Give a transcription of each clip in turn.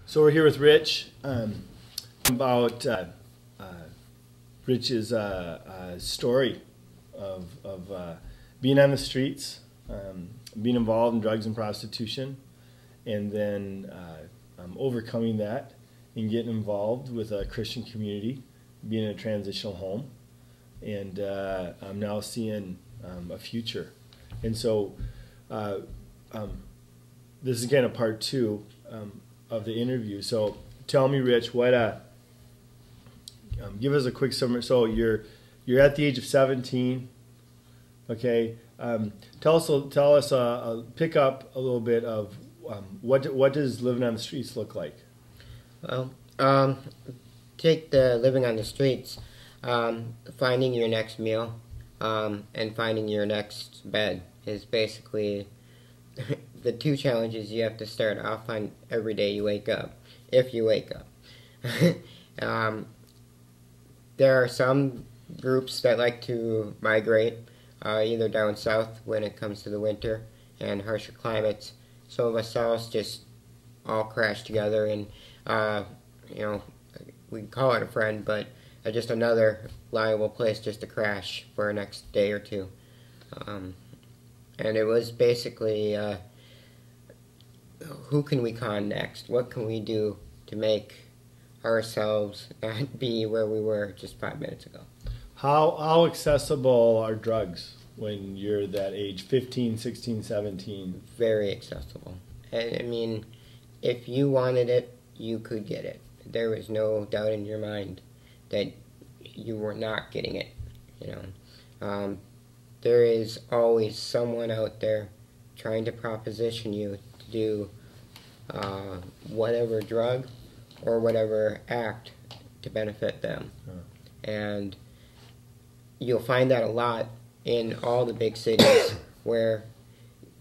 So we're here with Rich about Rich's story of being on the streets, being involved in drugs and prostitution, and then overcoming that and getting involved with a Christian community, being in a transitional home, and I'm now seeing a future. And so this is kind of part two of the interview. So tell me, Rich, what give us a quick summary. So you're at the age of 17. Okay, tell us pick up a little bit of what does living on the streets look like? Well, take the living on the streets, finding your next meal, and finding your next bed is basically the two challenges you have to start off on every day you wake up, if you wake up. There are some groups that like to migrate, either down south when it comes to the winter and harsher climates. Some of us else just all crash together and, we can call it a friend, but just another liable place just to crash for the next day or two. And it was basically, who can we con next? What can we do to make ourselves not be where we were just 5 minutes ago? How accessible are drugs when you're that age, 15, 16, 17? Very accessible. And I mean, if you wanted it, you could get it. There was no doubt in your mind that you were not getting it. There is always someone out there trying to proposition you to do whatever drug or whatever act to benefit them. And you'll find that a lot in all the big cities where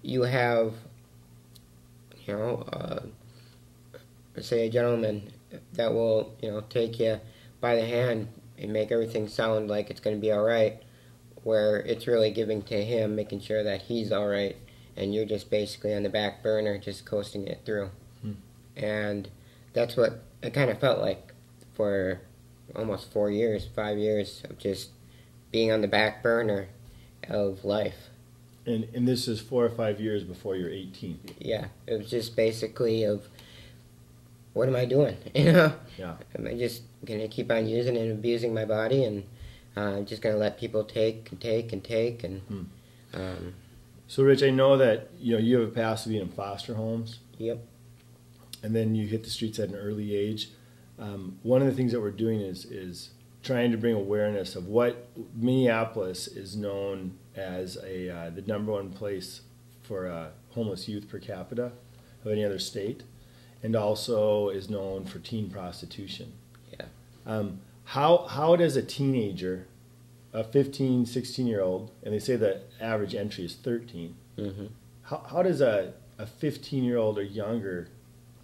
you have, say a gentleman that will, take you by the hand and make everything sound like it's going to be all right, where it's really giving to him, making sure that he's all right, and you're just basically on the back burner, just coasting it through. And that's what it kind of felt like for almost 5 years of just being on the back burner of life. And this is 4 or 5 years before you're 18. Yeah, it was just basically of, what am I doing? Yeah. Am I just going to keep on using and abusing my body, and I'm just going to let people take and take and take? And So, Rich, I know that you have a past of being in foster homes. Yep. And then you hit the streets at an early age. One of the things that we're doing is trying to bring awareness of what Minneapolis is known as the #1 place for homeless youth per capita of any other state, and also is known for teen prostitution. Yeah. How does a teenager, a 15, 16-year-old, and they say the average entry is 13, how does a 15-year-old or younger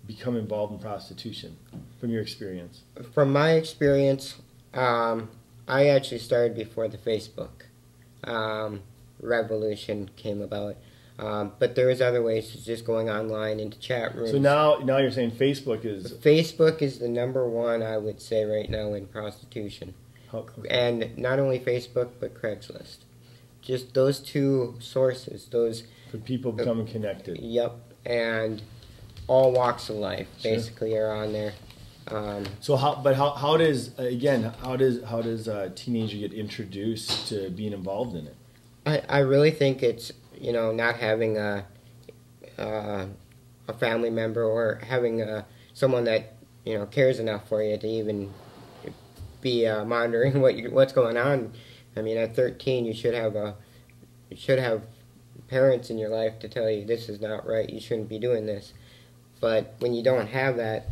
become involved in prostitution, from your experience? From my experience, I actually started before the Facebook revolution came about. But there is other ways, it's just going online into chat rooms. So now you're saying Facebook is... Facebook is the #1, I would say, right now in prostitution. And not only Facebook, but Craigslist. Just those two sources, those... For people becoming connected. Yep, and all walks of life basically are on there. So how does a teenager get introduced to being involved in it? I really think it's not having a family member or having someone that cares enough for you to even be monitoring what's going on. I mean, at 13, you should have parents in your life to tell you this is not right. You shouldn't be doing this. But when you don't have that,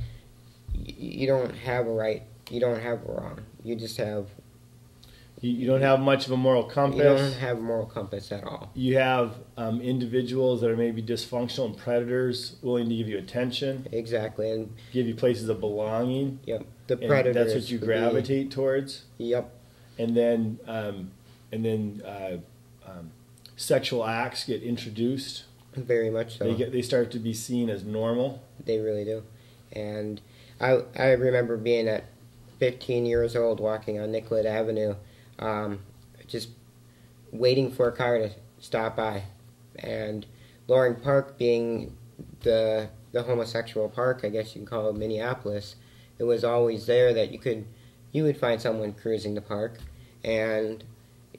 you don't have a right. You don't have a wrong. You just have. You don't have much of a moral compass. You don't have a moral compass at all. You have individuals that are maybe dysfunctional and predators willing to give you attention. Exactly, and give you places of belonging. Yep, the predators. That's what you gravitate towards. Yep. And then sexual acts get introduced. Very much so. They start to be seen as normal. They really do. And I remember being at 15 years old walking on Nicollet Avenue, just waiting for a car to stop by. And Loring Park being the homosexual park, I guess you can call it Minneapolis, it was always there that you would find someone cruising the park. And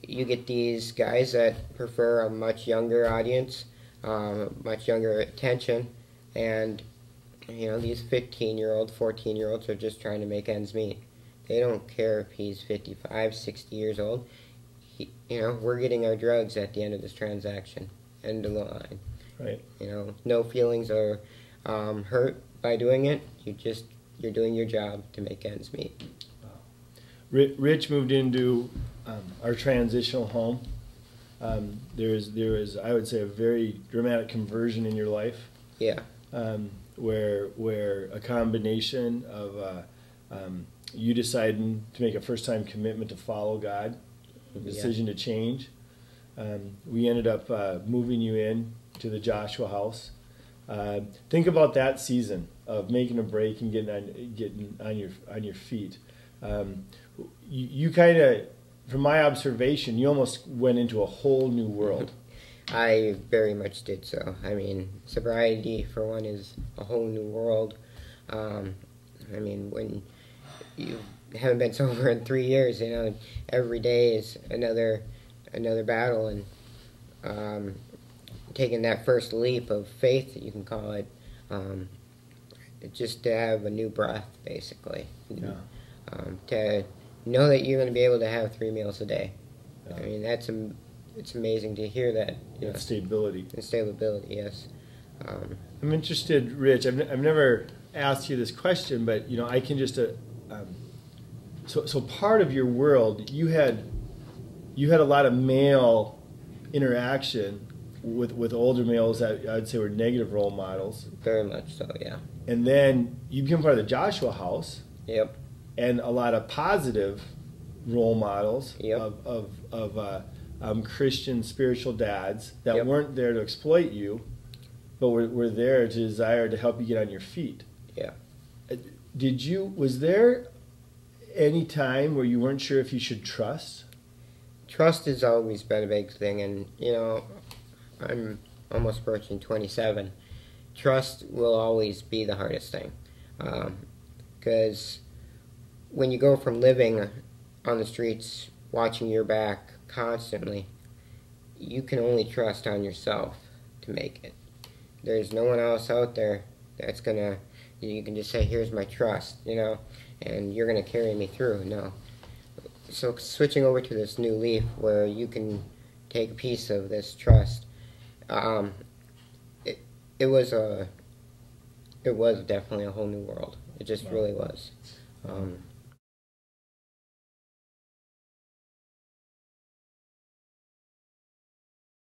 you get these guys that prefer a much younger audience, much younger attention, and these 15-year-old, 14-year-olds are just trying to make ends meet. They don't care if he's 55, 60 years old. We're getting our drugs at the end of this transaction. End of the line. Right. No feelings are hurt by doing it. You're doing your job to make ends meet. Wow. Rich moved into our transitional home. There is, I would say, a very dramatic conversion in your life. Yeah. Where a combination of you deciding to make a first-time commitment to follow God, a decision to change. We ended up moving you in to the Joshua house. Think about that season of making a break and getting on your feet. You kind of, from my observation, you almost went into a whole new world. I very much did so. I mean, sobriety, for one, is a whole new world. When you haven't been sober in 3 years, every day is another battle, and taking that first leap of faith, you can call it, just to have a new breath, basically. Yeah. To know that you're going to be able to have 3 meals a day. Yeah. I mean, it's amazing to hear that. Stability. And stability, yes. I'm interested, Rich. I've never asked you this question, but I can just. So part of your world, you had a lot of male interaction with older males that I'd say were negative role models. Very much so, yeah. And then you became part of the Joshua house. Yep. And a lot of positive role models. Yep. of Christian spiritual dads that Yep. weren't there to exploit you, but were there to desire to help you get on your feet. Yeah. Was there any time where you weren't sure if you should trust? Trust has always been a big thing, and I'm almost approaching 27. Trust will always be the hardest thing, because when you go from living on the streets, watching your back constantly, you can only trust on yourself to make it. There's no one else out there that's you can just say, here's my trust, and you're gonna carry me through. No. So switching over to this new leaf where you can take a piece of this trust, it was definitely a whole new world. It just really was.